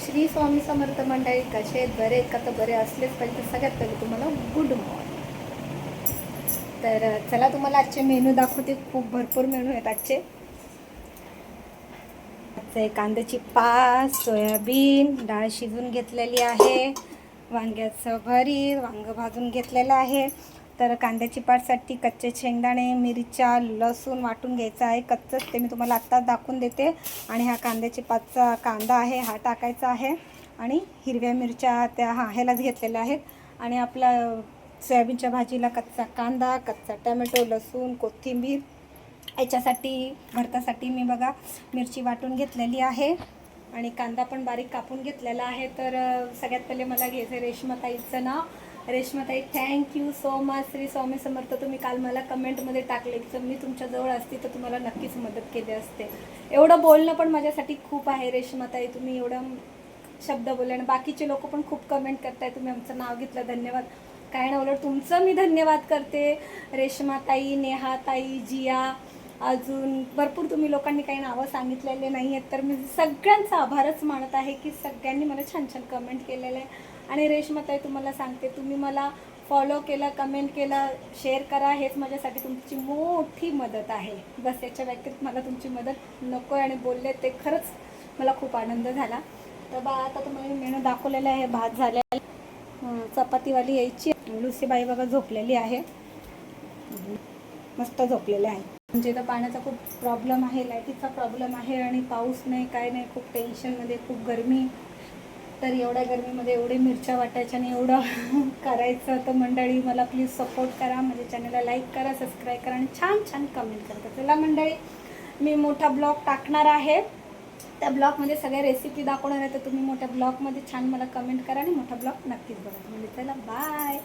श्री स्वामी समर्थ मंडळी. कसे आहेत? बरे आहेत का? तर बरे असलेच पाहिजे. तर सगळ्यात पहिले तुम्हाला गुड मॉर्निंग. तर चला तुम्हाला आजचे मेनू दाखवते. खूप भरपूर मेनू आहेत आजचे. आजचे कांद्याची पात, सोयाबीन, डाळ शिजून घेतलेली आहे, वांग्याचं भरीत, वांगं भाजून घेतलेलं आहे. तर कांद्याची पातसाठी कच्चे शेंगदाणे, मिरच्या, लसूण वाटून घ्यायचं आहे. कच्चंच ते मी तुम्हाला आत्ताच दाखवून देते. आणि हा कांद्याची पातचा कांदा आहे, हा टाकायचा आहे. आणि हिरव्या मिरच्या त्या ह्यालाच घेतलेल्या आहेत. आणि आपला सोयाबीनच्या भाजीला कच्चा कांदा, कच्चा टमॅटो, लसूण, कोथिंबीर. याच्यासाठी भरतासाठी मी बघा मिरची वाटून घेतलेली आहे आणि कांदा पण बारीक कापून घेतलेला आहे. तर सगळ्यात पहिले मला घ्यायचं रेश्माताईचं नाव. रेश्माताई, thank you so much. Shri Swami Samarth. तुम्ही काल मला कमेंटमध्ये टाकले की मी तुमच्याजवळ असते तर तुम्हाला नक्कीच मदत केली असते. एवढं बोलणं पण माझ्यासाठी खूप आहे रेश्माताई. तुम्ही एवढं शब्द बोलले आणि बाकीचे लोक पण खूप कमेंट करताय. तुम्ही आमचं नाव घेतलं, धन्यवाद. काय ना, उलट तुमचं मी धन्यवाद करते. रेश्माताई, नेहाताई, जिया, अजून भरपूर तुम्ही लोकांनी काही नावं सांगितलेले नाही आहेत. तर मी सगळ्यांचा आभारच मानत आहे की सगळ्यांनी मला छान छान कमेंट केलेलं आहे. आणि रेश्माताई, तुम्हाला सांगते, तुम्ही मला फॉलो केलं, कमेंट केलं, शेअर करा, हेच माझ्यासाठी तुमची मोठी मदत आहे. बस याच्या व्यतिरिक्त मला तुमची मदत नको आहे. आणि बोलले ते खरंच मला खूप आनंद झाला. तर आता तुम्हाला मेनू दाखवलेला आहे. भात झालेला, चपातीवाली यायची. लुसीबाई बघा झोपलेली आहे, मस्त झोपलेले आहे. म्हणजे इथं पाण्याचा खूप प्रॉब्लेम आहे, लाईटीचा प्रॉब्लेम आहे आणि पाऊस नाही, काय नाही, खूप टेन्शनमध्ये, खूप गरमी. तर एवढ्या गरमीमध्ये एवढे मिरच्या वाटायच्या आणि एवढं करायचं. तर मंडळी, मला प्लीज सपोर्ट करा, माझ्या चॅनलला लाईक करा, सबस्क्राईब करा आणि छान छान कमेंट करा. चला मंडळी, मी मोठा ब्लॉग टाकणार आहे. त्या ब्लॉगमध्ये सगळ्या रेसिपी दाखवणार आहे. तर तुम्ही मोठ्या ब्लॉगमध्ये छान मला कमेंट करा आणि मोठा ब्लॉग नक्कीच बघा. म्हणजे चला, बाय.